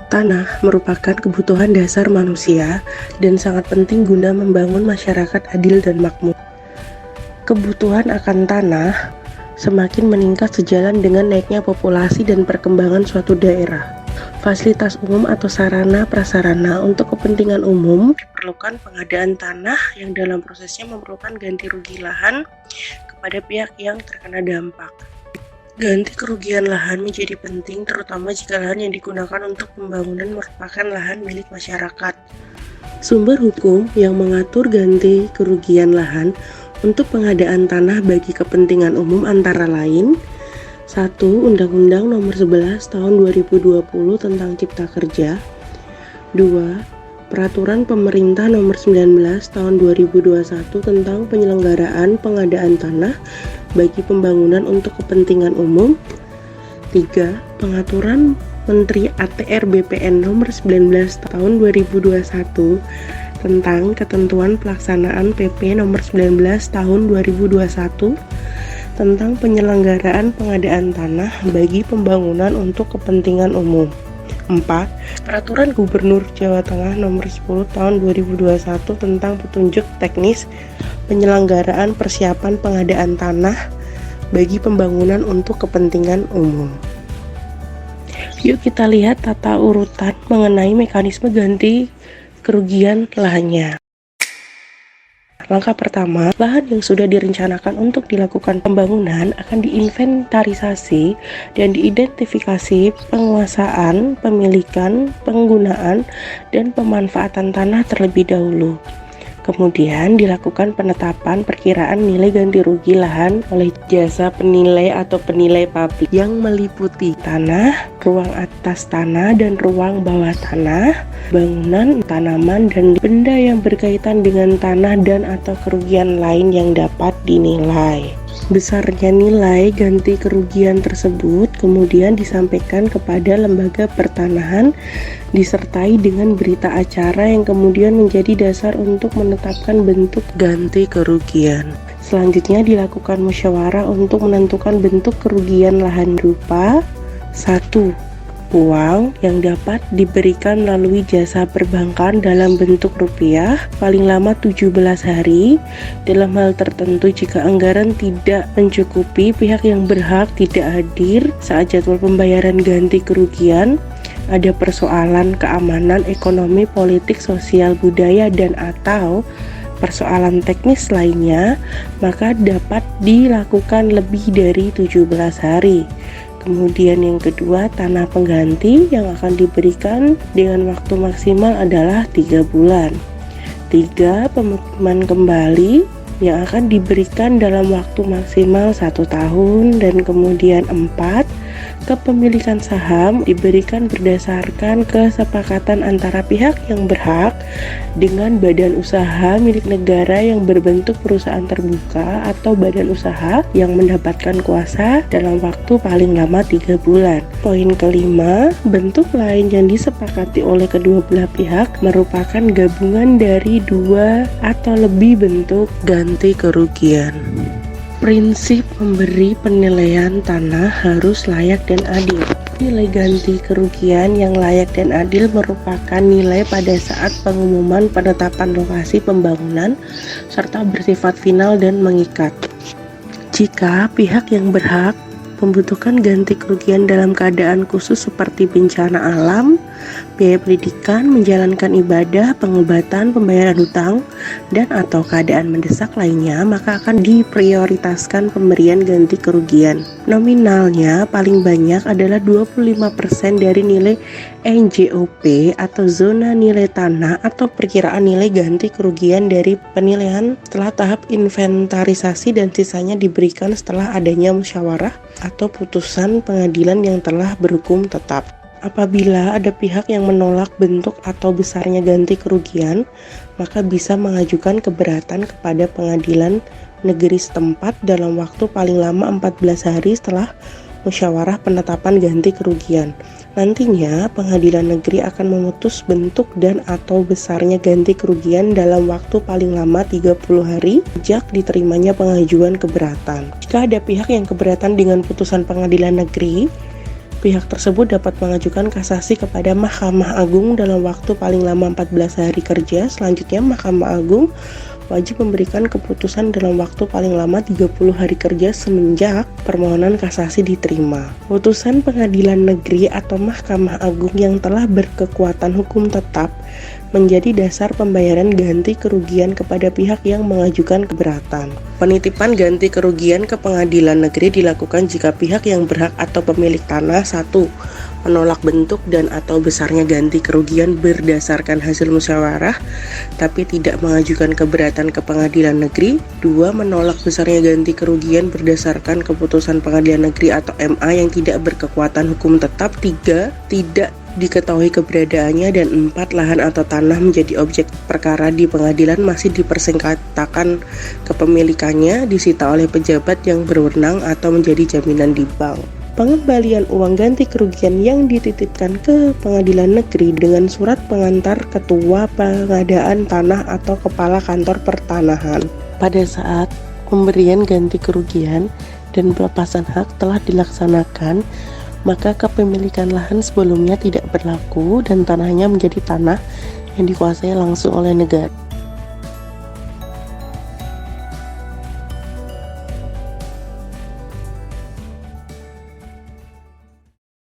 Tanah merupakan kebutuhan dasar manusia dan sangat penting guna membangun masyarakat adil dan makmur. Kebutuhan akan tanah semakin meningkat sejalan dengan naiknya populasi dan perkembangan suatu daerah. Fasilitas umum atau sarana prasarana untuk kepentingan umum diperlukan pengadaan tanah yang dalam prosesnya memerlukan ganti rugi lahan kepada pihak yang terkena dampak. Ganti kerugian lahan menjadi penting terutama jika lahan yang digunakan untuk pembangunan merupakan lahan milik masyarakat. Sumber hukum yang mengatur ganti kerugian lahan untuk pengadaan tanah bagi kepentingan umum antara lain 1. Undang-Undang Nomor 11 Tahun 2020 tentang Cipta Kerja. 2. Peraturan Pemerintah Nomor 19 Tahun 2021 tentang penyelenggaraan pengadaan tanah bagi pembangunan untuk kepentingan umum. 3. Pengaturan Menteri ATR BPN Nomor 19 Tahun 2021 tentang ketentuan pelaksanaan PP Nomor 19 Tahun 2021 tentang penyelenggaraan pengadaan tanah bagi pembangunan untuk kepentingan umum. 4. Peraturan Gubernur Jawa Tengah Nomor 10 Tahun 2021 tentang petunjuk teknis penyelenggaraan persiapan pengadaan tanah bagi pembangunan untuk kepentingan umum. Yuk kita lihat tata urutan mengenai mekanisme ganti kerugian lahannya. Langkah pertama, lahan yang sudah direncanakan untuk dilakukan pembangunan akan diinventarisasi dan diidentifikasi penguasaan, pemilikan, penggunaan, dan pemanfaatan tanah terlebih dahulu. Kemudian dilakukan penetapan perkiraan nilai ganti rugi lahan oleh jasa penilai atau penilai publik yang meliputi tanah, ruang atas tanah dan ruang bawah tanah, bangunan, tanaman, dan benda yang berkaitan dengan tanah dan atau kerugian lain yang dapat dinilai. Besarnya nilai ganti kerugian tersebut kemudian disampaikan kepada lembaga pertanahan disertai dengan berita acara yang kemudian menjadi dasar untuk menetapkan bentuk ganti kerugian. Selanjutnya dilakukan musyawarah untuk menentukan bentuk kerugian lahan berupa 1. Uang yang dapat diberikan melalui jasa perbankan dalam bentuk rupiah paling lama 17 hari. Dalam hal tertentu jika anggaran tidak mencukupi, pihak yang berhak tidak hadir saat jadwal pembayaran ganti kerugian, ada persoalan keamanan ekonomi, politik, sosial, budaya, dan atau persoalan teknis lainnya, maka dapat dilakukan lebih dari 17 hari. Kemudian yang kedua, tanah pengganti yang akan diberikan dengan waktu maksimal adalah 3 bulan. 3. Pemukiman kembali yang akan diberikan dalam waktu maksimal 1 tahun. Dan kemudian 4. Kepemilikan saham diberikan berdasarkan kesepakatan antara pihak yang berhak dengan badan usaha milik negara yang berbentuk perusahaan terbuka atau badan usaha yang mendapatkan kuasa dalam waktu paling lama 3 bulan. Poin kelima, bentuk lain yang disepakati oleh kedua belah pihak merupakan gabungan dari 2 atau lebih bentuk ganti kerugian. Prinsip memberi penilaian tanah harus layak dan adil. Nilai ganti kerugian yang layak dan adil merupakan nilai pada saat pengumuman penetapan lokasi pembangunan serta bersifat final dan mengikat. Jika pihak yang berhak membutuhkan ganti kerugian dalam keadaan khusus seperti bencana alam, biaya pendidikan, menjalankan ibadah, pengobatan, pembayaran hutang, dan atau keadaan mendesak lainnya, maka akan diprioritaskan pemberian ganti kerugian. Nominalnya paling banyak adalah 25% dari nilai NJOP atau zona nilai tanah atau perkiraan nilai ganti kerugian dari penilaian setelah tahap inventarisasi, dan sisanya diberikan setelah adanya musyawarah atau putusan pengadilan yang telah berhukum tetap. Apabila ada pihak yang menolak bentuk atau besarnya ganti kerugian, maka bisa mengajukan keberatan kepada pengadilan negeri setempat dalam waktu paling lama 14 hari setelah musyawarah penetapan ganti kerugian. Nantinya, pengadilan negeri akan memutus bentuk dan atau besarnya ganti kerugian dalam waktu paling lama 30 hari sejak diterimanya pengajuan keberatan. Jika ada pihak yang keberatan dengan putusan pengadilan negeri, pihak tersebut dapat mengajukan kasasi kepada Mahkamah Agung dalam waktu paling lama 14 hari kerja. Selanjutnya, Mahkamah Agung wajib memberikan keputusan dalam waktu paling lama 30 hari kerja semenjak permohonan kasasi diterima. Putusan pengadilan negeri atau Mahkamah Agung yang telah berkekuatan hukum tetap menjadi dasar pembayaran ganti kerugian kepada pihak yang mengajukan keberatan. Penitipan ganti kerugian ke pengadilan negeri dilakukan jika pihak yang berhak atau pemilik tanah 1. Menolak bentuk dan atau besarnya ganti kerugian berdasarkan hasil musyawarah tapi tidak mengajukan keberatan ke pengadilan negeri. 2. Menolak besarnya ganti kerugian berdasarkan keputusan pengadilan negeri atau MA yang tidak berkekuatan hukum tetap. 3. Tidak diketahui keberadaannya. Dan 4. Lahan atau tanah menjadi objek perkara di pengadilan masih dipersengketakan kepemilikannya, disita oleh pejabat yang berwenang atau menjadi jaminan di bank. Pengembalian uang ganti kerugian yang dititipkan ke pengadilan negeri dengan surat pengantar ketua pengadaan tanah atau kepala kantor pertanahan. Pada saat pemberian ganti kerugian dan pelepasan hak telah dilaksanakan, maka kepemilikan lahan sebelumnya tidak berlaku dan tanahnya menjadi tanah yang dikuasai langsung oleh negara.